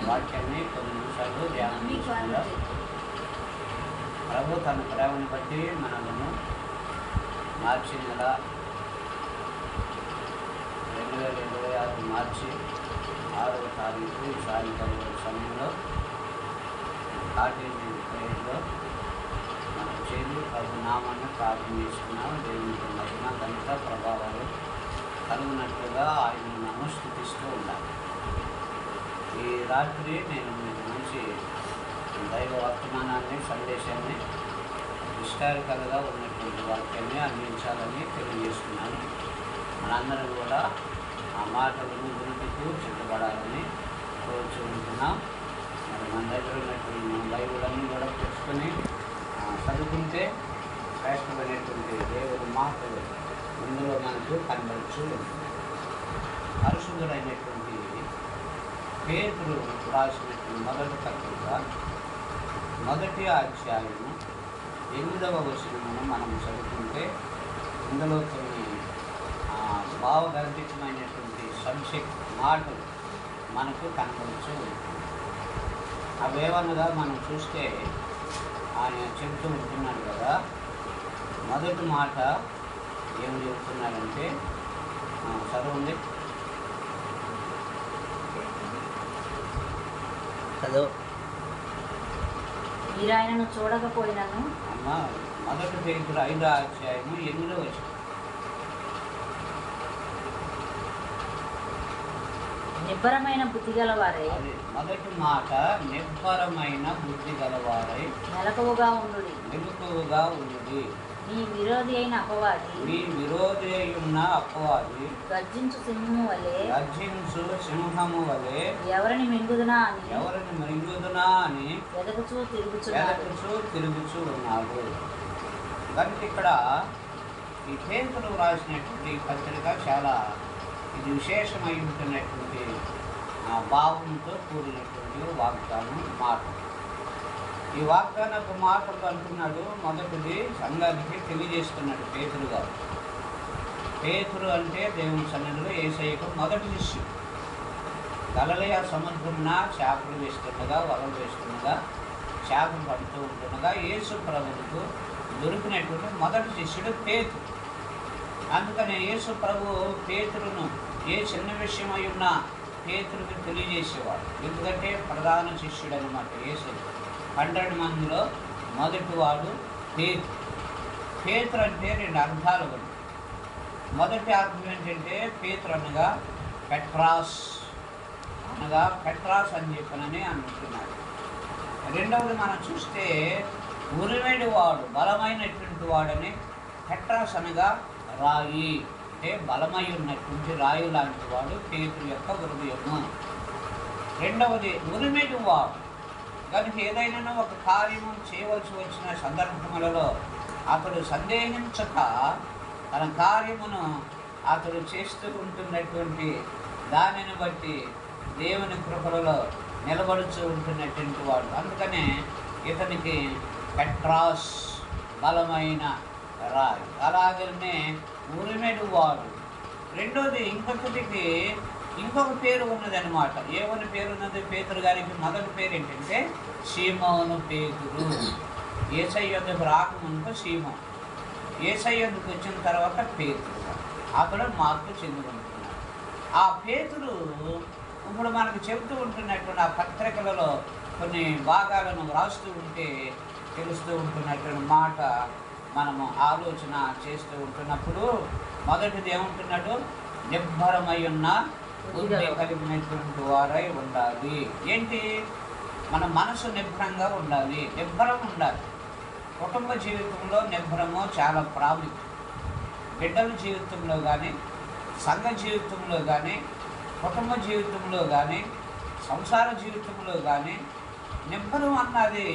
వాక్యాన్ని కొన్ని నిమిషాలు ధ్యానం చేసుకుందాం. ప్రభు తన ప్రేమను బట్టి మనలను మార్చి నెల 2026 మార్చి 6వ తారీఖు సాయంకాలం సమయంలో కాటేజీ ప్రేయర్లో మనం చేసి ప్రభు నామాన్ని ప్రార్థన చేసుకున్నాం. దేవునికి మహిమ ఘనత ప్రభావాలు కలుగునట్లుగా ఆయనను అనుష్ఠిస్తూ ఉండాలి. ఈ రాత్రి నేను మీకు మంచి దైవ వర్తమానాన్ని సందేశాన్ని హిస్టారికల్గా ఉన్నటువంటి వాక్యాన్ని అందించాలని తెలియజేస్తున్నాను. మనందరం కూడా ఆ మాటలను వినుటకు సిద్ధపడాలని కోరుకుంటున్నాం. మరి మన దగ్గర ఉన్నటువంటి మన బైబిలన్నీ కూడా తెచ్చుకొని చదువుకుంటే శ్రేష్టమైనటువంటి దేవుని మాటలు ఇందులో మనకు కనబడుచు. పరిశుద్ధుడైనటువంటి పేతురు రాసినటువంటి మొదటి పత్రిక 1వ అధ్యాయము 8వ వచనమును మనం చదువుకుంటే ఇందులో కొన్ని భావగర్భితమైనటువంటి సబ్జెక్ట్ మాటలు మనకు కనబడుచు. అవేమనగా మనం చూస్తే ఆయన చెబుతూ ఉంటున్నాడు కదా. మొదటి మాట ఏమి చెబుతున్నాడంటే చదవండి. మీరు ఆయనను చూడకపోయినాను. అమ్మ మొదటి పేతురు 5వ అధ్యాయము 8వ వచనం. నిబ్బరమైన బుద్ధి గలవారై, అది మొదటి మాట, నిబ్బరమైన బుద్ధి గలవారై మెలకువగా ఉండుడి. మెలకువగా ఉండుడి. మీ విరోధి అయిన అపవాది, మీ విరోధి ఉన్న అపవాది గర్జించు సింహము వలె, గర్జించు సింహము వలె ఎవరిని మింగుదునా అని వెదకుచూ తిరుగుచూ ఉన్నాడు. కనుక ఇక్కడ ఈ పేతురు రాసినటువంటి పత్రిక చాలా ఇది విశేషమై ఉంటున్నటువంటి భావంతో కూడినటువంటి వాగ్దానం మాట. ఈ వాగ్దానపు మాటలు అంటున్నాడు. మొదటిది సంఘానికి తెలియజేస్తున్నాడు పేతురు గారు. పేతురు అంటే దేవుని సన్నిధిలో యేసయ్యకు మొదటి శిష్యుడు. గలిలయ సముద్రమున చేపలు వేస్తుండగా, వలలు వేస్తుండగా, చేపలు పడుతూ ఉంటుండగా యేసు ప్రభువుకు దొరికినటువంటి మొదటి శిష్యుడు పేతురు. అందుకనే యేసు ప్రభు పేతురును ఏ చిన్న విషయం అయి ఉన్నా పేతురుకు తెలియజేసేవాడు. ఎందుకంటే ప్రధాన శిష్యుడు అనమాట. యేసు 12 మందిలో మొదటివాడు పేతురు. పేతురు అంటే 2 అర్థాలు ఉన్నాయి. మొదటి అర్థం ఏంటంటే పేతురు అనగా పెట్రాస్ అని చెప్పనని అంటున్నాడు. రెండవది మనం చూస్తే ఉరివేడి వాడు, బలమైనటువంటి వాడని. పెట్రాస్ అనగా రాయి, అంటే బలమై ఉన్నటువంటి రాయి లాంటి వాడు పేతురు యొక్క హృదయము. రెండవది ఉరివేడి వాడు. కనుక ఏదైనా ఒక కార్యము చేయవలసి వచ్చిన సందర్భములలో అతడు సందేహించక తన కార్యమును అతడు చేస్తూ ఉంటున్నటువంటి దానిని బట్టి దేవుని కృపలలో నిలబడుతూ ఉంటున్నటువంటి వాడు. అందుకనే ఇతనికి పెట్రాస్, బలమైన రాయి. అలాగనే ఉరిమెడు వాడు. రెండోది ఇంకొక పేరు ఉన్నది అనమాట. ఏమని పేరు ఉన్నది పేతురు గారికి? మొదటి పేరు ఏంటంటే సీమోను పేతురు. యేసయ్య యొద్దకు రాకముందు సీమోను, యేసయ్య యొద్దకు వచ్చిన తర్వాత పేతురు. అతడు మార్పు చెందుకుంటున్నాడు. ఆ పేతురు ఇప్పుడు మనకు చెబుతూ ఉంటున్నటువంటి ఆ పత్రికలలో కొన్ని భాగాలను వ్రాస్తూ ఉంటే తెలుస్తూ ఉంటున్నటువంటి మాట మనము ఆలోచన చేస్తూ ఉంటున్నప్పుడు మొదటిది ఏముంటున్నాడు? నిబ్బరమై ఉన్న బుద్ధి కలిగినటువంటి వారై ఉండాలి. ఏంటి? మన మనసు నిబ్బరంగా ఉండాలి, నిబ్బరం ఉండాలి. కుటుంబ జీవితంలో నిబ్బరము చాలా ప్రాముఖ్యం. బిడ్డల జీవితంలో కానీ, సంఘ జీవితంలో కానీ, కుటుంబ జీవితంలో కానీ, సంసార జీవితంలో కానీ నిబ్బరం అన్నది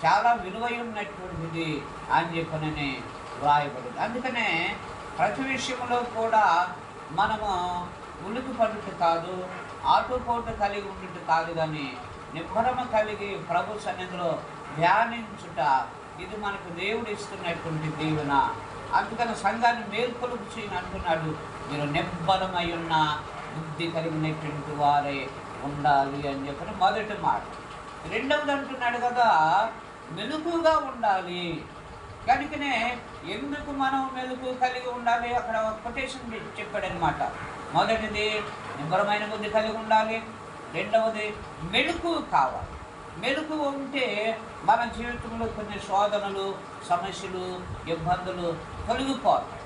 చాలా విలువైనటువంటిది అని చెప్పనని వ్రాయబడింది. అందుకనే ప్రతి విషయంలో కూడా మనము ఉలికి పడుట కాదు, ఆటుపోటు కలిగి ఉండుట కాదు, కానీ నిబ్బరమ కలిగి ప్రభు సన్నిధిలో ధ్యానించుట, ఇది మనకు దేవుడు ఇస్తున్నటువంటి దీవెన. అందుకని సంఘాన్ని మేల్కొలుపు చేయని అంటున్నాడు. మీరు నిబ్బరమై ఉన్న బుద్ధి కలిగినటువంటి వారే ఉండాలి అని చెప్పిన మొదటి మాట. రెండవది అంటున్నాడు కదా, మెలకుగా ఉండాలి. కనుకనే ఎందుకు మనం మెలకు కలిగి ఉండాలి, అక్కడ కొటేషన్ చెప్పాడనమాట. మొదటిది నిబ్బరమైన బుద్ధి కలిగి ఉండాలి, రెండవది మెలకు కావాలి. మెలకు ఉంటే మన జీవితంలో కొన్ని శోధనలు, సమస్యలు, ఇబ్బందులు తొలగిపోతాయి.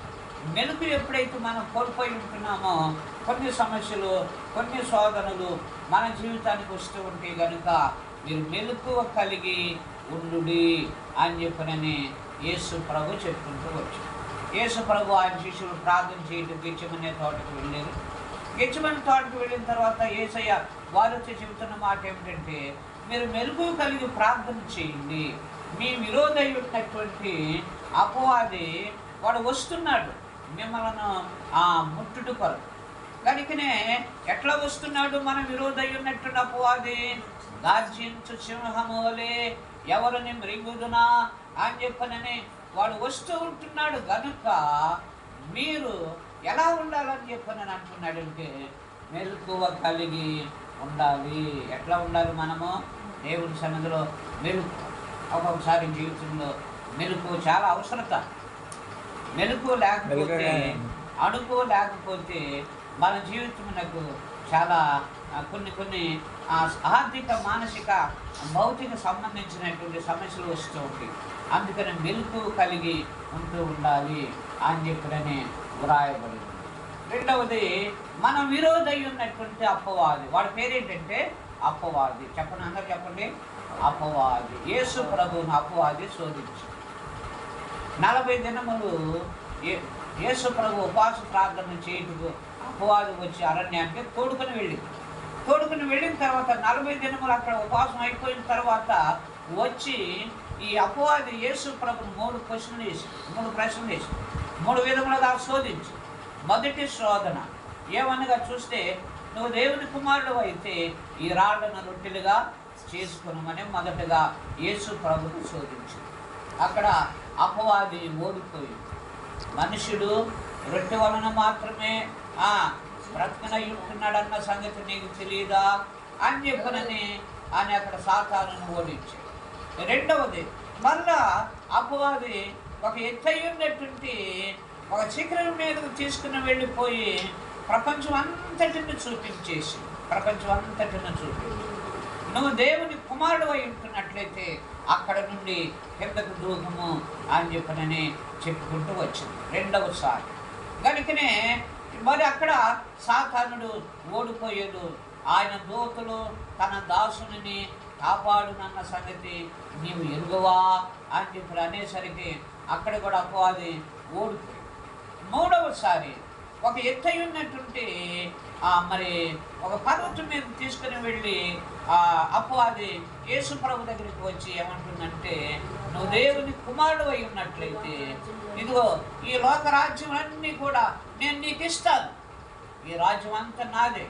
మెలకు ఎప్పుడైతే మనం కోల్పోయి ఉంటున్నామో కొన్ని సమస్యలు, కొన్ని శోధనలు మన జీవితానికి వస్తూ ఉంటే కనుక మీరు మెలకువ కలిగి ఉండుడి అని చెప్పనని యేసు ప్రభు చెప్పుకుంటూ వచ్చారు. యేసు ప్రభు ఆయన శిష్యులు ప్రార్థన చేయడం గెచ్చమనే తోటకు వెళ్ళారు. గెచ్చమనే తోటకు వెళ్ళిన తర్వాత యేసయ్య వారితో చెబుతున్న మాట ఏమిటంటే, మీరు మెలకువ కలిగి ప్రార్థన చేయండి. మీ విరోధి ఉన్నటువంటి అపవాది వాడు వస్తున్నాడు మిమ్మల్ని ముట్టుడు కొరకు. కనుకనే ఎట్లా వస్తున్నాడు మన విరోధి ఉన్నటువంటి అపవాది? గార్జించు సింహము వలె ఎవరిని మృంగుదునా అని చెప్పనని వాడు వస్తూ ఉంటున్నాడు. కనుక మీరు ఎలా ఉండాలని చెప్పనని అంటున్నాడంటే, మెలకువ కలిగి ఉండాలి. ఎట్లా ఉండాలి మనము? దేవుని సన్నిధిలో మెలకు. ఒక్కొక్కసారి జీవితంలో మెలకు చాలా అవసరత. మెలకు లేకపోతే, అణుకు లేకపోతే మన జీవితమునకు చాలా కొన్ని ఆర్థిక, మానసిక, భౌతిక సంబంధించినటువంటి సమస్యలు వస్తూ ఉంటాయి. అందుకని మెలకు కలిగి ఉంటూ ఉండాలి అని చెప్పినని వ్రాయబడింది. రెండవది మన విరోధి ఉన్నటువంటి అపవాది. వాడి పేరేంటంటే అపవాది. చెప్పండి, అందరు చెప్పండి. అపవాది. యేసు ప్రభువును అపవాది శోధించి 40 దినములు యేసు ప్రభు ఉపవాస ప్రార్థన చేయుటకు అపవాది వచ్చి అరణ్యానికి తోడుకొని వెళ్ళిన తర్వాత 40 దినములు అక్కడ ఉపవాసం అయిపోయిన తర్వాత వచ్చి ఈ అపవాది యేసు ప్రభుని 3 ప్రశ్నలు వేసి 3 విధములుగా శోధించి, మొదటి శోధన ఏమనగా చూస్తే, నువ్వు దేవుని కుమారుడు అయితే ఈ రాళ్లను రొట్టెలుగా చేసుకున్నామని మొదటగా యేసు ప్రభుని శోధించి, అక్కడ అపవాది ఓడిపోయి, మనుషుడు రొట్టె వలన మాత్రమే బ్రతకనై ఉంటున్నాడన్న సంగతి నీకు తెలియదా అని చెప్పనని అని అక్కడ సాతానును ఓడించాడు. రెండవది మళ్ళా అపవాది ఒక ఎత్తైనటువంటి ఒక శిఖరం మీదకు తీసుకుని వెళ్ళిపోయి ప్రపంచం అంతటిని చూపించి నువ్వు దేవుని కుమారుడు అయి ఉంటున్నట్లయితే అక్కడ నుండి కిందకు దూకము అని చెప్పనని చెప్పుకుంటూ వచ్చింది రెండవసారి. కనుకనే మరి అక్కడ సాతానుడు ఓడిపోయాడు. ఆయన దూతలు తన దాసుని కాపాడునన్న సంగతి నీవు ఎరుగవా అని చెప్పి అనేసరికి అక్కడ కూడా అపవాది ఓడిపోయాడు. మూడవసారి ఒక ఎత్తై ఉన్నటువంటి మరి ఒక పర్వతం మీద తీసుకుని వెళ్ళి అపవాది యేసు ప్రభు దగ్గరికి వచ్చి ఏమంటుందంటే, నువ్వు దేవుని కుమారుడు అయి ఉన్నట్లయితే ఇదిగో ఈ లోక రాజ్యములన్నీ కూడా నేను నీకు ఇస్తాను. ఈ రాజ్యం అంతా నాదే.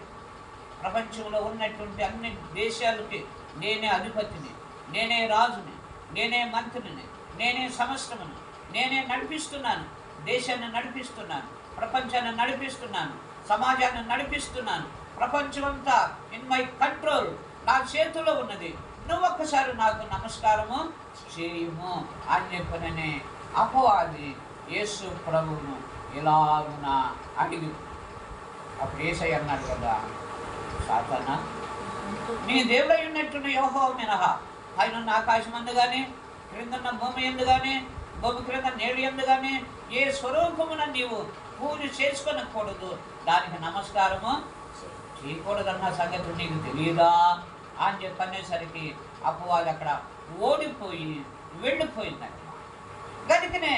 ప్రపంచంలో ఉన్నటువంటి అన్ని దేశాలకి నేనే అధిపతిని, నేనే రాజుని, నేనే మంత్రిని, నేనే సమస్తమును, నేనే నడిపిస్తున్నాను. దేశాన్ని నడిపిస్తున్నాను, ప్రపంచాన్ని నడిపిస్తున్నాను, సమాజాన్ని నడిపిస్తున్నాను. ప్రపంచమంతా ఇన్ మై కంట్రోల్, నా చేతిలో ఉన్నది. నువ్వు ఒక్కసారి నాకు నమస్కారము చేయము అని చెప్పననే అపవాది యేసు ప్రభువును ఇలాగున అడిగి, అప్పుడు యేసయ్య అన్నాడు కదా, సాతానా, నీ దేవుడై ఉన్నట్టున్న యెహోవా మినహా పైనున్న ఆకాశం అందు కానీ, క్రిందన్న భూమి ఎందు కానీ, భూమి క్రింద నేడు ఎందు కానీ ఏ స్వరూపమున నీవు పూజ చేసుకొనకూడదు, దానికి నమస్కారము చేయకూడదన్న సంగతి నీకు తెలియదా అని చెప్పనేసరికి అపవాది అక్కడ ఓడిపోయి వెళ్ళిపోయిందంట. కనుకనే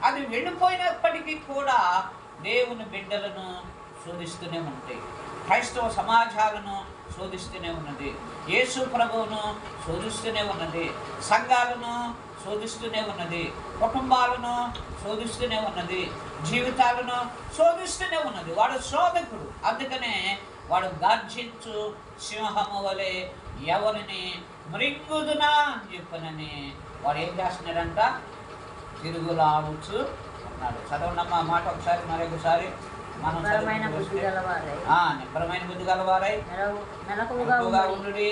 అది వెళ్ళిపోయినప్పటికీ కూడా దేవుని బిడ్డలను శోధిస్తూనే ఉంటాయి, క్రైస్తవ సమాజాలను శోధిస్తూనే ఉన్నది, యేసు ప్రభువును శోధిస్తూనే ఉన్నది, సంఘాలను శోధిస్తూనే ఉన్నది, కుటుంబాలను శోధిస్తూనే ఉన్నది, జీవితాలను శోధిస్తూనే ఉన్నది. వాడు శోధకుడు. అందుకనే వాడు గర్జించు సింహము వలె ఎవరిని మృంగుదునా అని చెప్పనని వాడు ఏం చేస్తున్నాడంట, తిరుగులాడుచు ఉన్నాడు. చదవండమ్మా మాట ఒకసారి, మరొకసారి. మనం నిబ్బరమైన చదువుకుంటూ బుద్ధి వస్తే, గలవారై నిబ్బరమైన బుద్ధి గలవారై మెలకువగా మెలకువగా ఉండుడి. ఉండుడి.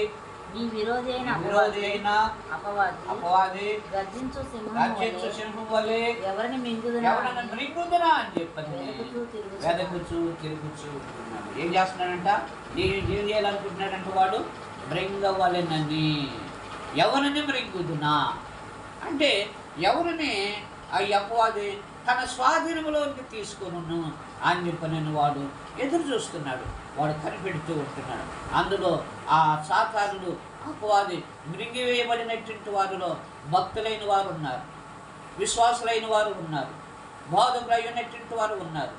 నీ విరోధి అయిన విరోధి అయిన అపవాది గర్జించు సింహము గర్జించు వలె సింహం వలె ఎవరిని మింగుదునా ఎవరన్నా మృంగుదునా అని చెప్పని వెదకుచు తిరుగుచు ఉంటున్నాడు. ఏం చేస్తున్నాడంట? ఏం చేయాలనుకుంటున్నాడంట వాడు? మృంగవలెనని. ఎవరిని మృంగుదునా అంటే ఎవరిని ఆ అపవాది తన స్వాధీనంలోకి తీసుకును అని చెప్పిన వాడు ఎదురు చూస్తున్నాడు. వాడు కనిపెడుతూ ఉంటున్నాడు. అందులో ఆ సాతానుడు అపవాది మృంగివేయబడినటువంటి వారిలో భక్తులైన వారు ఉన్నారు, విశ్వాసులైన వారు ఉన్నారు, బోధకులు అయినటువంటి వారు ఉన్నారు,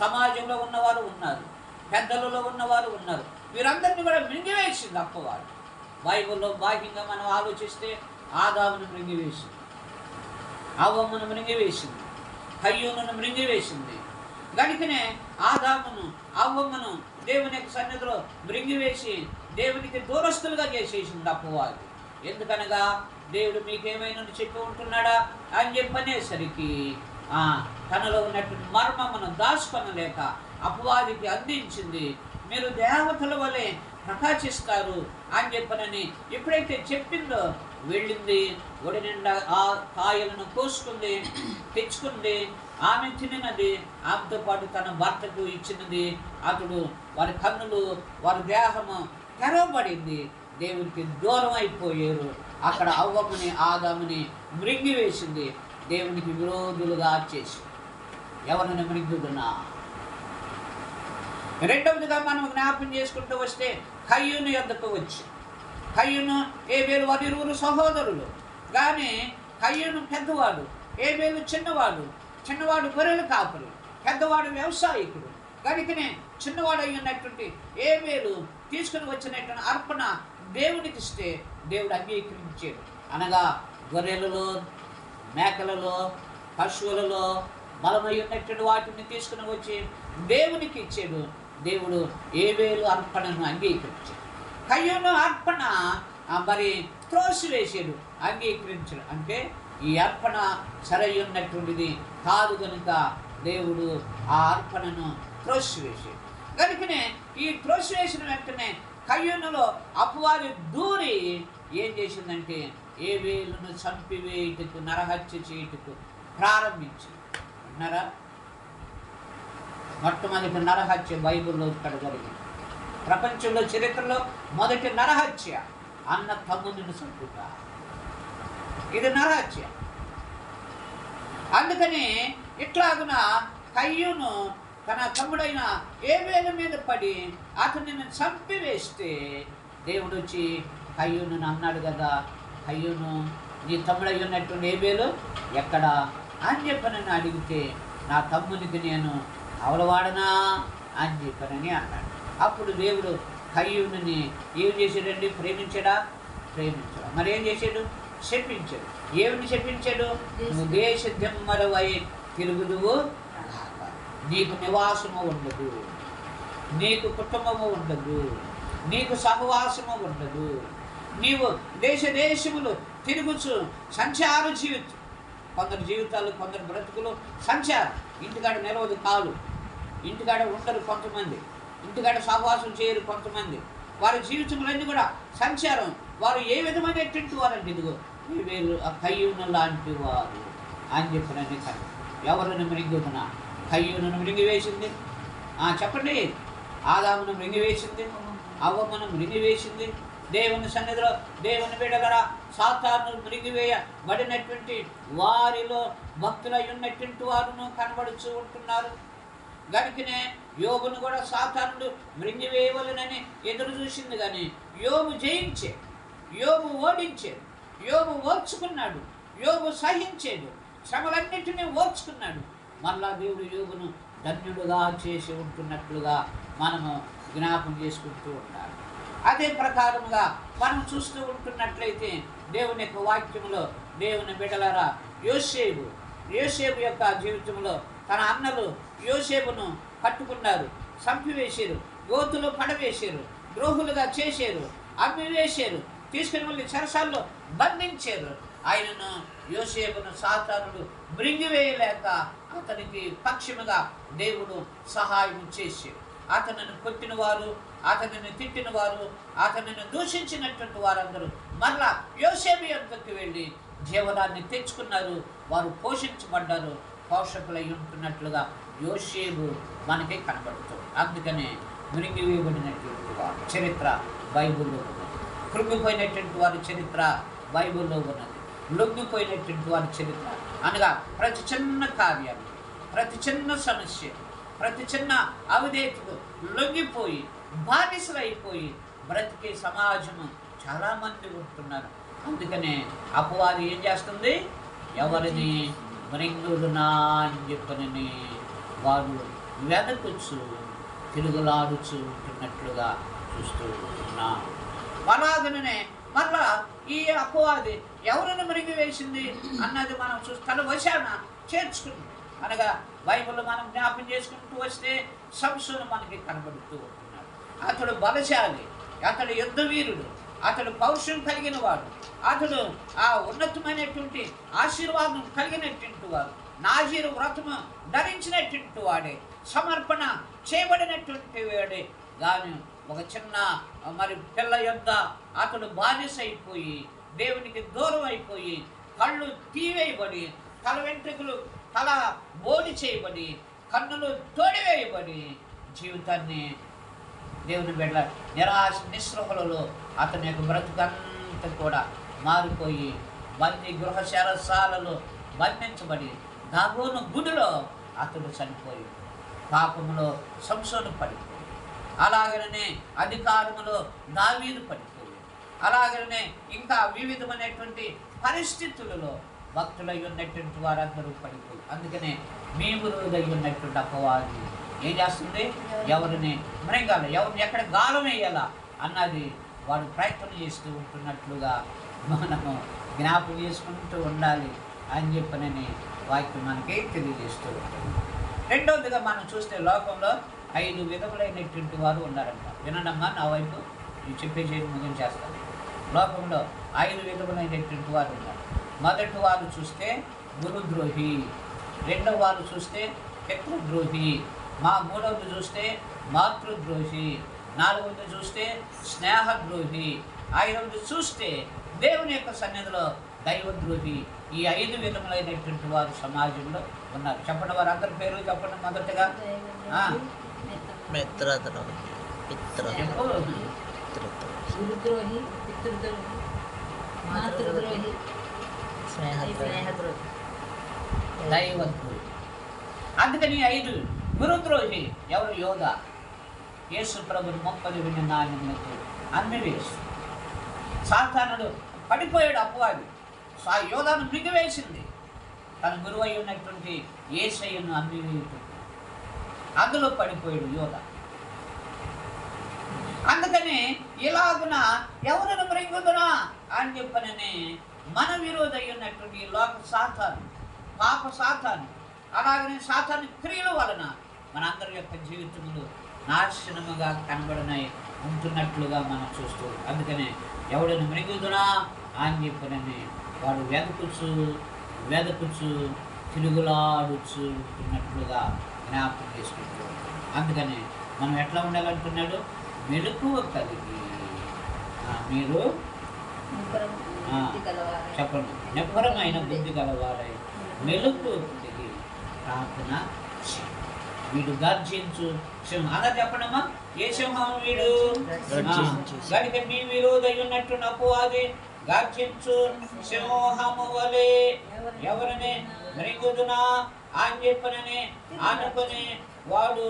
సమాజంలో ఉన్నవారు ఉన్నారు, పెద్దలలో ఉన్నవారు ఉన్నారు. వీరందరినీ కూడా మృంగివేసింది అపవాది. బైబిల్లో బాహ్యంగా మనం ఆలోచిస్తే ఆదామును మృంగివేసింది, అవ్వమ్మను మృంగివేసింది, కయ్యూనును మృంగివేసింది. కనుకనే ఆదామును అవ్వమ్మను దేవుని యొక్క సన్నిధిలో మృంగివేసి దేవునికి దూరస్తులుగా చేసేసింది అపవాది. ఎందుకనగా దేవుడు మీకేమైనా చెప్పి ఉంటున్నాడా అని చెప్పనేసరికి తనలో ఉన్నటువంటి మర్మమును దాచుకొనలేక అపవాదికి అందించింది. మీరు దేవతల వలె ప్రకాశిస్తారు అని చెప్పనని ఎప్పుడైతే చెప్పిందో వెళ్ళింది, ఒడి నిండా ఆ కాయలను కోసుకుంది, తెచ్చుకుంది, ఆమె తినినది, ఆమెతో పాటు తన భర్తకు ఇచ్చినది. అతడు వారి కన్నులు వారి దేహము తెరవబడింది, దేవునికి దూరం అయిపోయారు. అక్కడ అవ్వముని ఆదాముని మృంగివేసింది, దేవునికి విరోధులుగా చేసి. ఎవరిని మృంగుదునా? రెండవదిగా మనం జ్ఞాపకం చేసుకుంటూ వస్తే కయ్యూను యొద్దకు వచ్చి, కయ్యూను ఏబేలు వారిరువురు సహోదరులు. కానీ కయ్యూను పెద్దవాడు, ఏబేలు చిన్నవాడు గొర్రెలు కాపరి, పెద్దవాడు వ్యవసాయకుడు. కనుకనే చిన్నవాడు అయి ఉన్నటువంటి ఏబేలు తీసుకుని వచ్చినటువంటి అర్పణ దేవునికి ఇస్తే దేవుడు అంగీకరించాడు. అనగా గొర్రెలలో, మేకలలో, పశువులలో బలమై ఉన్నటువంటి వాటిని తీసుకుని వచ్చి దేవునికి ఇచ్చాడు. దేవుడు ఏబేలు అర్పణను అంగీకరించాడు. కయ్యూను అర్పణ మరి త్రోసివేసాడు, అంగీకరించాడు. అంటే ఈ అర్పణ సరైనటువంటిది కాదు కనుక దేవుడు ఆ అర్పణను త్రోసివేసాడు. కనుకనే ఈ త్రోసివేసిన వెంటనే కయ్యూనులో అపవాది దూరి ఏం చేసిందంటే ఏబేలును చంపివేయుటకు, నరహత్య చేయుటకు ప్రారంభించింది. అన్నారా? మొట్టమొదటి నరహత్య బైబిల్లో ఇక్కడ జరిగింది. ప్రపంచంలో చరిత్రలో మొదటి నరహత్య అన్న తమ్ముని చంపుట, ఇది నరహత్య. అందుకని ఇట్లాగున కయ్యూను తన తమ్ముడైన ఏబేలు మీద పడి అతనిని చంపివేస్తే దేవుడు వచ్చి కయ్యూను అన్నాడు కదా, కయ్యూను నీ తమ్ముడై ఉన్నటువంటి ఏబేలు ఎక్కడ అని చెప్పనని అడిగితే నా తమ్మునికి నేను అవలవాడనా అని చెప్పనని అన్నాడు. అప్పుడు దేవుడు కయ్యూనుని ఏం చేశాడండి? ప్రేమించాడా? మరి ఏం చేశాడు? శపించాడు. ఏమిటి శపించాడు? నువ్వు దేశ దిమ్మరవై తిరుగుదువు, నీకు నివాసము ఉండదు, నీకు కుటుంబము ఉండదు, నీకు సహవాసము ఉండదు, నీవు దేశములు తిరుగుచు సంచార జీవితం. కొందరు జీవితాలు, కొందరు బ్రతుకులు సంచారం. ఇంటికాడ నిలవదు కాలు, ఇంటికాడ ఉండరు కొంతమంది, ఇంటికాడ సహవాసం చేయరు కొంతమంది. వారి జీవితంలన్నీ కూడా సంచారం. వారు ఏ విధమైనటువంటి వారంటే ఇదిగో వీళ్ళు కయ్యూను లాంటి వారు అని చెప్పినని కానీ ఎవరిని మృంగుతున్నా కయ్యూను మృంగివేసింది. చెప్పండి, ఆదామును మృంగివేసింది, అవ్వమ్మను మృంగివేసింది. దేవుని సన్నిధిలో దేవుని బిడ్డలారా సాతాను మృంగివేయబడినటువంటి వారిలో భక్తులై ఉన్నటువంటి వారును కనబడుతూ ఉంటున్నారు. గనుకనే యోబును కూడా సాతానుడు మృంగివేయవలనని ఎదురు చూసింది. కానీ యోబు జయించాడు, యోబు ఓడించాడు, యోబు ఓర్చుకున్నాడు, యోబు సహించాడు, శ్రమలన్నింటినీ ఓర్చుకున్నాడు. మళ్ళా దేవుడు యోబును ధన్యుడుగా చేసి ఉంటున్నట్లుగా మనము జ్ఞాపం చేసుకుంటూ ఉండాలి. అదే ప్రకారముగా మనం చూస్తూ ఉంటున్నట్లయితే దేవుని యొక్క వాక్యంలో దేవుని బిడ్డలారా యోసేపు యొక్క జీవితంలో తన అన్నలు యోసేపును పట్టుకున్నారు, చంపివేశారు, గోతులు పడవేశారు, ద్రోహులుగా చేశారు, అమ్మివేశారు, తీసుకుని మళ్ళీ చెరసాల్లో బంధించారు. ఆయనను యోసేపును సాతానుడు మృంగివేయలేక అతనికి పక్షముగా దేవుడు సహాయం చేసి అతనిని కొట్టిన వారు, అతనిని తిట్టిన వారు, అతనిని దూషించినటువంటి వారందరూ మరలా యోసేపు యొద్దకు వెళ్ళి జీవనాన్ని తెచ్చుకున్నారు. వారు పోషించబడ్డారు. పోషకులై ఉంటున్నట్లుగా యోసేపు మనకి కనబడుతుంది. అందుకనే మునిగివేయబడినటువంటి వారి చరిత్ర బైబిల్లో ఉన్నది. కృంగిపోయినటువంటి వారి చరిత్ర బైబిల్లో ఉన్నది. లొంగిపోయినటువంటి వారి చరిత్ర అనగా ప్రతి చిన్న కార్యాలు, ప్రతి చిన్న సమస్య, ప్రతి చిన్న అవిధేయతకు లొంగిపోయి బానిసలైపోయి బ్రతికే సమాజము చాలామంది ఉంటున్నారు. అందుకనే అపవాది ఏం చేస్తుంది? ఎవరిని మృంగుదునా అని చెప్పనని వారు వెదకుచ్చు తిరుగులాడుచు ఉంటున్నట్లుగా చూస్తూ ఉన్నాం. అలాగనే మళ్ళా ఈ అపవాది ఎవరిని మృంగివేసింది అన్నది మనం తన వశాన చేర్చుకుంది. అనగా బైబిల్ మనం జ్ఞాపం చేసుకుంటూ వస్తే సంసోను మనకి కనబడుతూ ఉంటున్నాడు. అతడు బలశాలి, అతడు యుద్ధ వీరుడు, అతడు పౌరుషం కలిగిన వాడు, అతడు ఆ ఉన్నతమైనటువంటి ఆశీర్వాదం కలిగినటువంటి వాడు, నాజీరు వ్రతము ధరించినటువంటి వాడే, సమర్పణ చేయబడినటువంటి వాడే. కానీ ఒక చిన్న పిల్ల యొద్ద అతడు బానిస అయిపోయి దేవునికి దూరం అయిపోయి కళ్ళు తీవేయబడి తల వెంట్రుకలు తల బోడి చేయబడి కన్నులు తోడివేయబడి జీవితాన్ని దేవుని బిడ్డ నిరాశ నిస్పృహలలో అతని యొక్క బ్రతుకంతా కూడా మారిపోయి బందీ గృహ శరసాలలో బంధించబడి దాగోను గుడిలో అతడు చనిపోయి పాపములో సంసోను పడిపోయి, అలాగనే అధికారములో దావీదు పడిపోయి, అలాగనే ఇంకా వివిధమైనటువంటి పరిస్థితులలో భక్తులై ఉన్నటువంటి వారందరూ పడిపోయి. అందుకనే మీ విరోధై ఉన్నటువంటి అపవాది ఏం చేస్తుంది? ఎవరిని మృంగాలి, ఎవరిని ఎక్కడ గాలం వేయాలా అన్నది వాడు ప్రయత్నం చేస్తూ ఉంటున్నట్లుగా మనము జ్ఞాపకం చేసుకుంటూ ఉండాలి అని చెప్పనని వాక్యం మనకి తెలియజేస్తూ ఉంటుంది. రెండవదిగా మనం చూస్తే లోకంలో 5 విధములైనటువంటి వారు ఉన్నారంట. వినడమ్మా, నా వైపు నేను చెప్పేసి ముగించేస్తాను. లోకంలో 5 విధములైనటువంటి వారు ఉన్నారు. మొదటి వారు చూస్తే గురుద్రోహి, రెండవ వారు చూస్తే పితృద్రోహి, మూడవది చూస్తే మాతృద్రోహి, నాలుగవది చూస్తే స్నేహద్రోహి, ఐదవది చూస్తే దేవుని యొక్క సన్నిధిలో దైవద్రోహి. ఈ 5 విధములైనటువంటి వారు సమాజంలో ఉన్నారు. చెప్పండి, వారు అందరి పేరు చెప్పండి. మొదటగా గురుద్రోహి, పితృద్రోహి, మాతృద్రోహి, స్నేహద్రోహి, దైవద్రోహి. అందుకని 5 గురుద్రోహి ఎవరు? యోధ. యేసు ప్రభుని 30 నాణ్యములకు అన్నివేసి సాతానుడు పడిపోయాడు. అపవాది యోధాను మిగివేసింది. తన గురువు అయి ఉన్నటువంటి యేసయ్యను అన్నివేయుతుంది. అందులో పడిపోయాడు యోధ. అందుకని ఇలాగున ఎవరిని మృంగుదునా అని చెప్పనని మన విరోధి అయి ఉన్నటువంటి లోక సాతాను, పాప సాతాను, అలాగనే సాతాను క్రియల వలన మనందరి యొక్క జీవితములు నాశనముగా కనబడినాయి ఉంటున్నట్లుగా మనం చూస్తూ, అందుకనే ఎవడిని మృంగుదునా అని చెప్పనని వాడు వెదకుచు తిరుగులాడుచు ఉంటున్నట్లుగా జ్ఞాపకం చేసుకుంటూ ఉంటాడు. అందుకని మనం ఎట్లా ఉండాలంటున్నాడు? మెలకువ కలిగి మీరు చెప్పండి, నిబ్బరమైన బుద్ధి గలవారై మెలకువ కలిగి ప్రార్థన వీడు గర్జించు సింహం. అలా చెప్పండమ్మా, ఏ సింహం వీడు? గడిక మీ విరోధి ఉన్నట్టు అపవాది గర్జించు సింహము వలె ఎవరిని మృంగుదునా అని చెప్పనని అనుకుని వాడు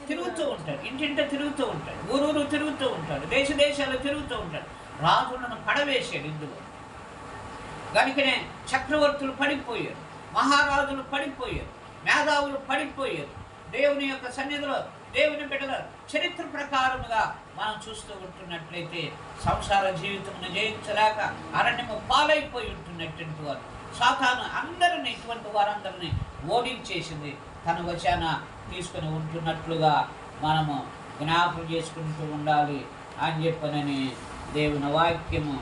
తిరుగుతూ ఉంటాడు. ఇంటింట తిరుగుతూ ఉంటాడు, ఊరూరు తిరుగుతూ ఉంటాడు, దేశాలు తిరుగుతూ ఉంటాడు. రాజులను పడవేశాడు ఇందులో. కనుకనే చక్రవర్తులు పడిపోయారు, మహారాజులు పడిపోయారు, మేధావులు పడిపోయారు. దేవుని యొక్క సన్నిధిలో దేవుని బిడ్డల చరిత్ర ప్రకారముగా మనం చూస్తూ ఉంటున్నట్లయితే సంసార జీవితమును జయించలేక అరణ్యము పాలైపోయి ఉంటున్నటువంటి వారు సాతాను అందరిని, ఇటువంటి వారందరినీ ఓడించేసింది, తన వశాన తీసుకుని ఉంటున్నట్లుగా మనము జ్ఞాపకం చేసుకుంటూ ఉండాలి అని చెప్పనని దేవుని వాక్యము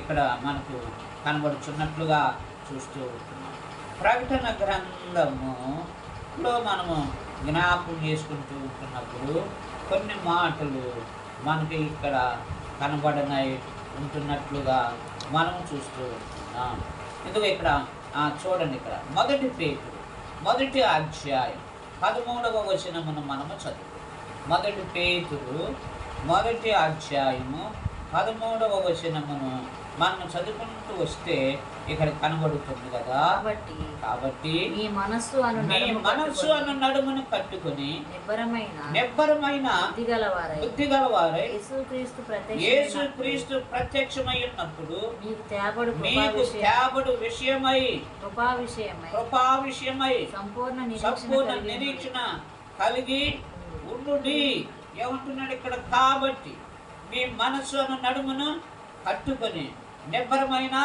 ఇక్కడ మనకు కనబడుచున్నట్లుగా చూస్తూ ఉంటున్నాం. ప్రకటన గ్రంథములో మనము జ్ఞాపకం చేసుకుంటూ ఉంటున్నప్పుడు కొన్ని మాటలు మనకి ఇక్కడ కనబడనాయి ఉంటున్నట్లుగా మనం చూస్తూ ఉంటున్నాం. ఎందుకు ఇక్కడ చూడండి, ఇక్కడ 1 పేతురు 1వ అధ్యాయం 13వ వచనమును మనము చదువు. 1 పేతురు 1వ అధ్యాయము 13వ వచనమును మనం చదువుకుంటూ వస్తే ఇక్కడ కనబడుతుంది కదా. కాబట్టి మీ మనస్సు అను నడుమును కట్టుకొని నిబ్బరమైన బుద్ధి గలవారై యేసుక్రీస్తు ప్రత్యక్షమై ఉన్నప్పుడు మీకు తేబడు విషయమై కృపా విషయమై సంపూర్ణ నిరీక్షణ కలిగి ఉండుడి. ఏమంటున్నాడు ఇక్కడ? కాబట్టి మీ మనస్సు అను నడుమును కట్టుకొని నిబ్బరమైన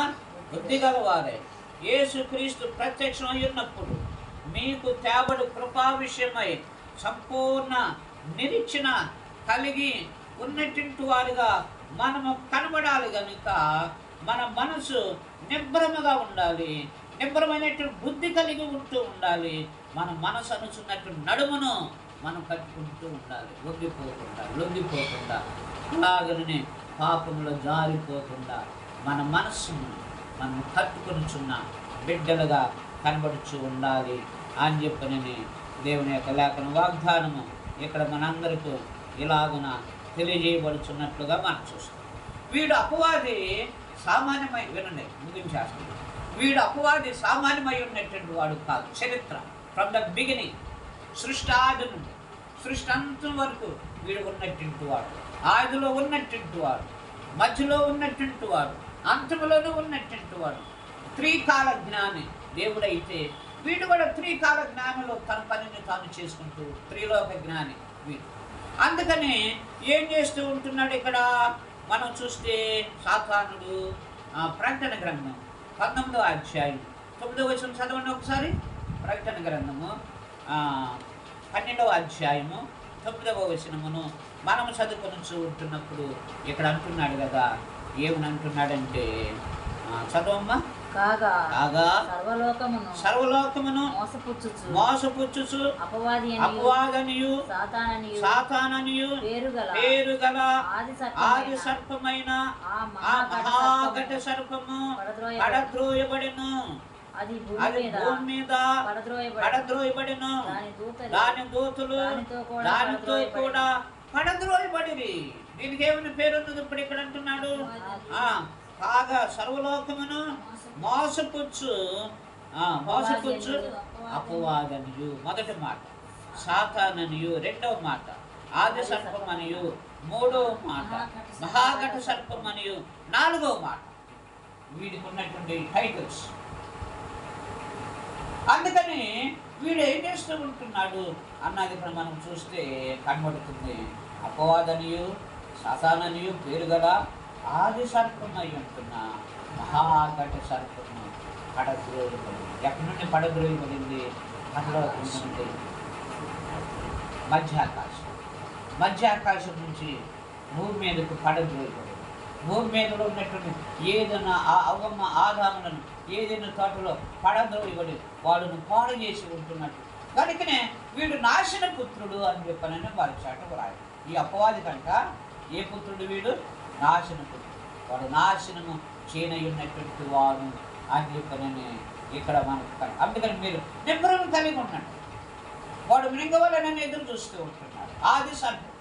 బుద్ధి గలవారై యేసుక్రీస్తు ప్రత్యక్షమై ఉన్నప్పుడు మీకు తేబడు కృపా విషయమై సంపూర్ణ నిరీక్షణ కలిగి ఉన్నటువంటి వారిగా మనము కనబడాలి కనుక మన మనసు నిబ్బరముగా ఉండాలి, నిబ్బరమైనటువంటి బుద్ధి కలిగి ఉంటూ ఉండాలి. మన మనసు అనుచున్నట్టు నడుమును మనం కట్టుకుంటూ ఉండాలి, లొంగిపోకుండా అలాగనే పాపంలో జారిపోకుండా మన మనస్సును మనం కట్టుకొనిచున్న బిడ్డలుగా కనబడుచు ఉండాలి అని చెప్పనని దేవుని యొక్క లేఖన వాగ్దానము ఇక్కడ మనందరికీ ఇలాగున తెలియజేయబడుచున్నట్లుగా మనం చూస్తాం. వీడు అపవాది సామాన్యమై వినండి, ముగించేస్తాడు. వీడు అపవాది సామాన్యమై ఉన్నటువంటి వాడు కాదు. చరిత్ర ఫ్రమ్ ద బిగినింగ్, సృష్టి ఆది నుండి సృష్టి అంతం వరకు వీడు ఉన్నటువంటి వాడు, ఆదిలో ఉన్నటువంటి వాడు, మధ్యలో ఉన్నటువంటి వాడు, అంతములోనూ ఉన్నటువంటి వాడు, త్రికాల జ్ఞాని దేవుడైతే వీడు కూడా త్రికాల జ్ఞానంలో తన పనిని తాను చేసుకుంటూ త్రిలోక జ్ఞాని వీడు. అందుకని ఏం చేస్తూ ఉంటున్నాడు ఇక్కడ మనం చూస్తే సాతానుడు ప్రకటన గ్రంథం 19వ అధ్యాయం 9వ వచనం చదవండి ఒకసారి. ప్రకటన గ్రంథము 12వ అధ్యాయము 9వ వచనమును మనము చదువుకొని ఉంటున్నప్పుడు ఇక్కడ అంటున్నాడు కదా, ఏమని అంటున్నాడంటే చదవమ్మా. కాగా సర్వలోకమును మోసపుచ్చుచు అపవాదనియు సాతాననియు పేరుగల ఆది సర్పమైన ఆ మహాఘట సర్పము పడద్రోయబడెను. అది భూమి మీద పడద్రోయబడెను. దాని దూతలు దానితో కూడా పడద్రోయబడిరి. దీనికి ఏమైనా పేరుంది ఇప్పుడు ఇక్కడ అంటున్నాడు. కాగా సర్వలోకమును మోసపుచ్చు అపవాదనియు మొదటి మాట, సాతాననియు రెండవ మాట, ఆది సర్పమనియు మూడవ మాట, మహాఘట సర్పమనియు నాలుగవ మాట. వీడికి ఉన్నటువంటి టైటిల్స్. అందుకని వీడు ఏం చేస్తూ ఉంటున్నాడు అన్నది ఇక్కడ మనం చూస్తే కనబడుతుంది. అపవాదనియు సాతాననియు పేరు గల ఆది సర్పమై ఉంటున్న మహాఘట సర్పము పడద్రోయబడింది. ఎక్కడి నుండి పడద్రోయబడింది? పరలోకం, మధ్యాకాశం నుంచి భూమి మీదకు పడద్రోయబడింది. భూమి మీదలో ఉన్నటువంటి ఏదైనా అవ్వమ్మ ఆదాములను ఏదైనా తోటలో పడద్రోయబడి వాళ్ళను పాడు చేసి ఉంటున్నట్టు కనుకనే వీడు నాశన పుత్రుడు అని చెప్పనని వారి చాట వ్రాయాలి. ఈ అపవాది కనుక ఏ పుత్రుడు? వీడు నాశన పుత్రుడు. వాడు నాశనము చేయనటువంటి వాడు అని చెప్పనని ఇక్కడ మనకు. అందుకని మీరు నిబ్బరం కలిగి ఉండండి. వాడు మృంగవలనని ఎదురు చూస్తూ ఉంటున్నాడు. ఆది సర్పం,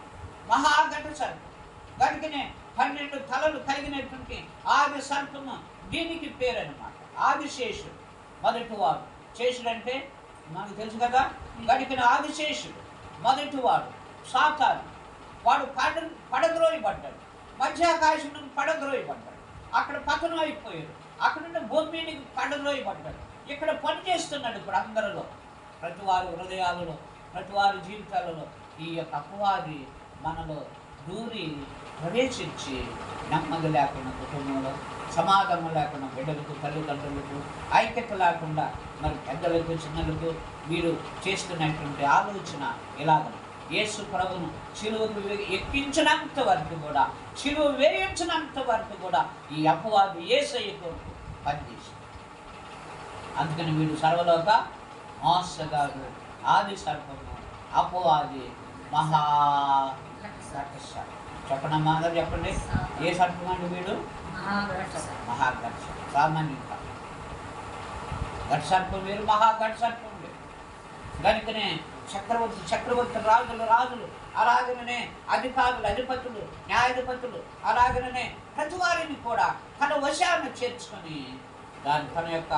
మహాఘట సర్పం కనుకనే 12 తలలు కలిగినటువంటి ఆది సర్పము దీనికి పేరు అనమాట. ఆదిశేషుడు మొదటివాడు. శేషుడు అంటే మనకు తెలుసు కదా. కనుకనే ఆదిశేషుడు మొదటివాడు సాతాను. వాడు పడద్రోయబడ్డాడు. మధ్యాకాశం నుండి పడద్రోయబడ్డాడు. అక్కడ పతనం అయిపోయాడు. అక్కడ నుండి భూమి మీదకి పడద్రోయబడ్డాడు. ఇక్కడ పనిచేస్తున్నాడు ఇప్పుడు అందరిలో, ప్రతి వారి హృదయాలలో, ప్రతి వారి జీవితాలలో ఈ యొక్క అపవాది మనలో దూరి ప్రవేశించి నెమ్మది లేకుండా కుటుంబంలో, సమాధానం లేకుండా బిడ్డలకు, తల్లిదండ్రులకు ఐక్యత లేకుండా మరి పెద్దలకు, చిన్నలకు వీరు చేస్తున్నటువంటి ఆలోచన ఇలాగ యేసు ప్రభును సిలువకు ఎక్కించినంత వరకు కూడా, సిలువ వేయించినంత వరకు కూడా ఈ అపవాది యేసయ్యకు పనిచేసి. అందుకని వీడు సర్వలోక మోసగాడు, ఆది సర్పము, అపవాది, మహా ఘటసర్పం. చెప్పండమ్మా, అందరూ చెప్పండి. ఏ సర్పం అండి వీడు? మహాఘట సర్పం. సామాన్యం కాదు. ఘట సర్పం వేరు, మహాఘట సర్పం వేరు. కనుకనే చక్రవర్తి రాజులు అలాగనే అధికారులు, అధిపతులు, న్యాయాధిపతులు అలాగనే ప్రతి వారిని కూడా తన వశాన్ని చేర్చుకొని తన యొక్క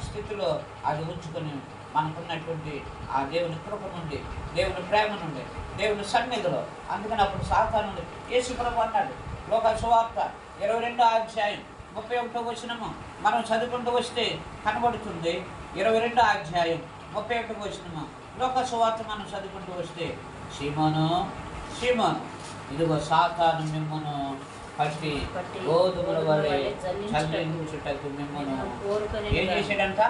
స్థితిలో అది ఉంచుకొని మనకున్నటువంటి ఆ దేవుని కృప నుండి, దేవుని ప్రేమ నుండి, దేవుని సన్నిధిలో. అందుకని అప్పుడు సాతాను యేసు ప్రభు అన్నాడు, లోక సువార్త 22వ అధ్యాయం 31వ వచనము మనం చదువుకుంటూ వస్తే కనబడుతుంది. 22వ అధ్యాయం 31వ వచనము లోక సువార్త మనం చదువుకుంటూ వస్తే, సీమోను ఇదిగో సాతాను మిమ్మను పట్టి గోధుమల వలె చల్లించుటకు మిమ్మను ఏం చేశాడంట?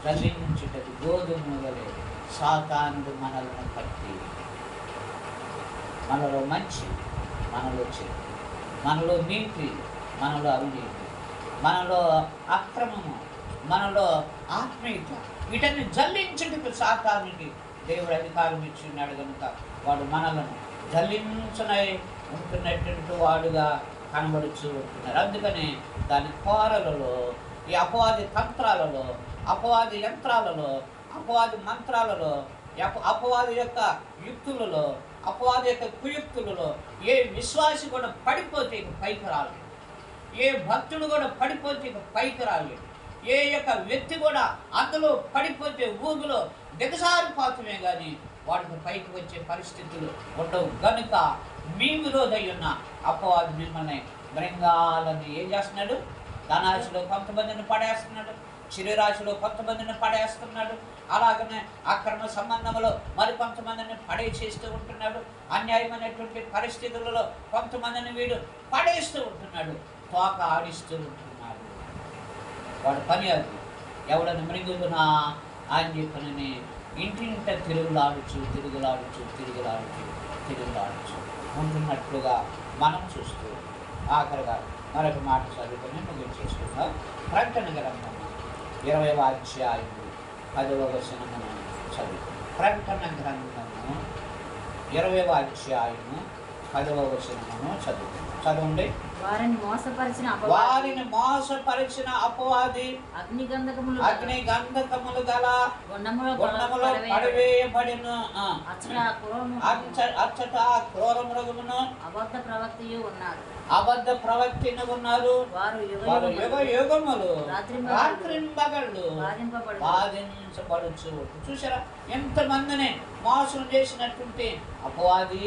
చల్లించుటకు గోధుమల వలె సాతానుడు మనలను పట్టి, మనలో మంచి, మనలో చెడు, మనలో నీతి, మనలో అవినీతి, మనలో అక్రమము, మనలో ఆత్మీయత, వీటన్ని జల్లించుటకు సాతానునికి దేవుడు అధికారం ఇచ్చి ఉన్నాడు. కనుక వాడు మనలను జల్లించునై ఉంటున్నటువంటి వాడుగా కనబడుతూ ఉంటున్నారు. అందుకని దాని కోరలలో, ఈ అపవాది తంత్రాలలో, అపవాది యంత్రాలలో, అపవాది మంత్రాలలో, అపవాది యొక్క యుక్తులలో, అపవాది యొక్క కుయుక్తులలో ఏ విశ్వాసి కూడా పడిపోతే ఇక పైకి రాలేదు. ఏ భక్తుడు కూడా పడిపోతే ఇక పైకి రాలేదు. ఏ యొక్క వ్యక్తి కూడా అందులో పడిపోతే ఊగులో దిగజారిపోతమే కానీ వాడికి పైకి వచ్చే పరిస్థితులు ఉండవు. కనుక మీ విరోధై ఉన్న అపవాది మిమ్మల్ని మృంగాలని ఏం చేస్తున్నాడు? ధనాశిలో కొంతమందిని పడేస్తున్నాడు, శరీరాశిలో కొంతమందిని పడేస్తున్నాడు, అలాగనే అక్రమ సంబంధంలో మరి కొంతమందిని పడేసేస్తూ ఉంటున్నాడు, అన్యాయమైనటువంటి పరిస్థితులలో కొంతమందిని వీడు పడేస్తూ ఉంటున్నాడు, తోక ఆడిస్తూ ఉంటున్నాడు. వాడు పని అది. ఎవడని మృంగుతున్నా అని చెప్పనని ఇంటింట తిరుగులాడుచు ఉంటున్నట్లుగా మనం చూస్తూ ఆఖరిగా మరొక మాట చదువుకొని ముగించేసుకుందాం. ప్రకటన గ్రంథం 20వ అధ్యాయం 10వ వచనమును చదువు. ప్రకటన గ్రంథము 20వ అధ్యాయము 10వ వచనమును చదవండి. వారిని మోసపరిచిన అపవాది అగ్నిగంధకములు గల గుండములో పడివేయబడిన అచ్చట క్రూర మృగమును అబద్ధ ప్రవక్తను ఉన్నారు. వారు యుగములు రాత్రింబగళ్ళు బాధించబడుచు. చూసారా ఎంతమందిని మోసం చేసినటువంటి అపవాది,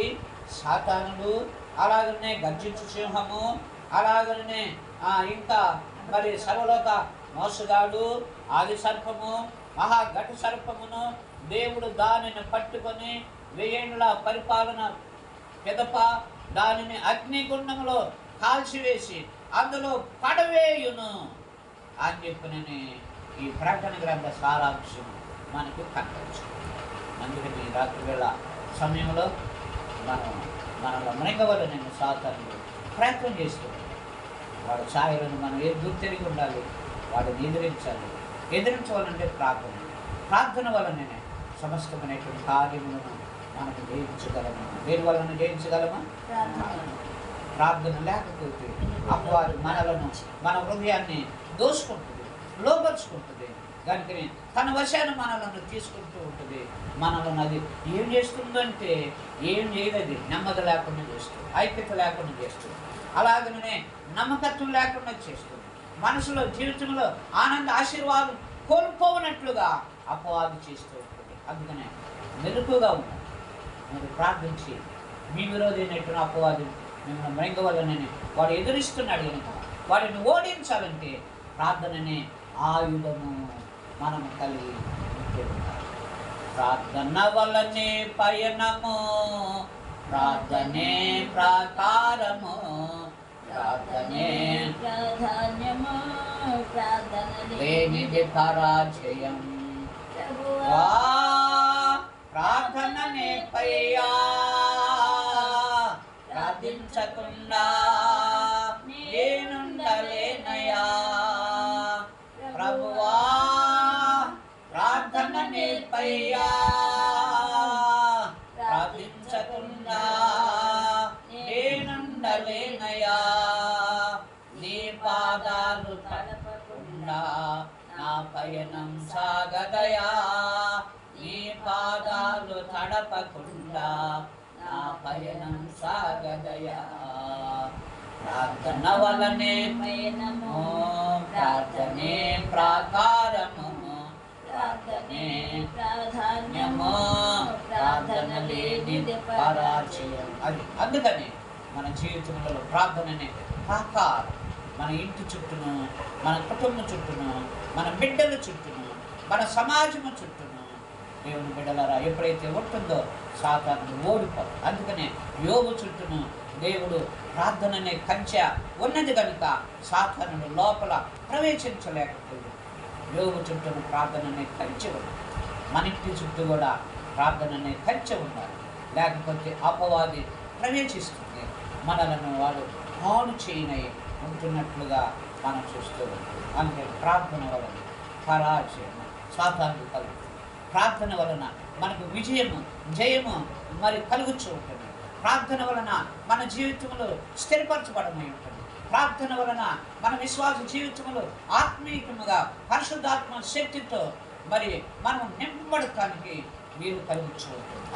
సాతానుడు, అలాగనే గర్జించు సింహము, అలాగనే ఇంకా మరి సర్వలోక మోసగాడు, ఆది సర్పము, మహాఘట సర్పమును దేవుడు దానిని పట్టుకొని 1000 ఏళ్ల పరిపాలన పిదప దానిని అగ్నిగుండంలో కాల్చివేసి అందులో పడవేయును అని చెప్పినని ఈ ప్రకటన గ్రంథ సారాంశం మనకు కనవచ్చు. అందుకని ఈ రాత్రి వేళ సమయంలో మనలో మృంగవలని సాతానుడు ప్రయత్నం చేస్తున్నాడు. వాడు ఛాయలను మనం గుర్తెరిగి ఉండాలి, వాడిని ఎదిరించాలంటే ప్రార్థన వలననే సమస్తమైనటువంటి కార్యములను మనకు జయించగలము. దేని వలన జయించగలమా? ప్రార్థన లేకపోతే అపవాది మనలను, మన హృదయాన్ని దోసుకుంటుంది, లోపరుచుకుంటుంది. దానికి తన వశాన్ని మనలను తీసుకుంటూ ఉంటుంది. మనలను అది ఏం చేస్తుందంటే ఏం చేయలేదు, నెమ్మది లేకుండా చేస్తుంది, ఐక్యత లేకుండా చేస్తుంది, అలాగనే నమ్మకత్వం లేకుండా చేస్తుంది. మనసులో జీవితంలో ఆనంద ఆశీర్వాదం కోల్పోనట్లుగా అపవాది చేస్తూ ఉంటుంది. అందుకనే మెలకుగా ఉన్నాడు. మీరు ప్రార్థించి మీ విరోధైనటువంటి అపవాది మిమ్మల్ని మృంగవలనని వాడు ఎదురిస్తున్నాడు. కనుక వాడిని ఓడించాలంటే ప్రార్థననే ఆయుధము మనము కలిగి ఉంటే ఉండాలి. ప్రార్థన వలనే పయనము, ప్రార్థనే ప్రాకారము, ప్రార్థనే ప్రాధాన్యము, ప్రార్థన లేనిది పరాజయం. ప్రార్థననే పయ్యా ప్రార్థించకుండా నేనుండలేనయా. ప్రభువా ప్రార్థననే పయ్యా ప్రార్థించకుండా నేనుండలేనయా. నీ పాదాలు తడపకుండా నా పయనం సాగదయా. నీ పాదాలు తడపకుండా నా పయనం సాగదయా. ప్రార్థన వలనే పయనము, ప్రార్థనే ప్రాకారము, ప్రార్థనే ప్రాధాన్యము, ప్రార్థన లేనిది పరాజయం. అది అందుకని మన జీవితంలో ప్రార్థననే ప్రాకారం. మన ఇంటి చుట్టూను, మన కుటుంబం చుట్టూను, మన బిడ్డల చుట్టూను, మన సమాజము చుట్టూను దేవుని బిడ్డలారా ఎప్పుడైతే ఉంటుందో సాతాను ఓడిపోదు. అందుకనే యోబు చుట్టూను దేవుడు ప్రార్థననే కంచె ఉన్నది కనుక సాతానుడు లోపల ప్రవేశించలేకపోయాడు. యోబు చుట్టూను ప్రార్థననే కంచె ఉంది. మన ఇంటి చుట్టూ కూడా ప్రార్థననే కంచె ఉండాలి. లేకపోతే అపవాది ప్రవేశిస్తుంది, మనలను వాడు పాడు చేయనై ఉంటున్నట్లుగా మనం చూస్తూ ఉంటాం. అందుకే ప్రార్థన వలన పరాజయం సాతానుడు కలుగుతుంది. ప్రార్థన వలన మనకు విజయము జయము మరి కలుగుతూ ఉంటుంది. ప్రార్థన వలన మన జీవితంలో స్థిరపరచబడమై ఉంటుంది. ప్రార్థన వలన మన విశ్వాస జీవితంలో ఆత్మీయముగా పరిశుద్ధాత్మ శక్తితో మరి మనం నింపబడటానికి వీలు కలుగుతూ ఉంటుంది.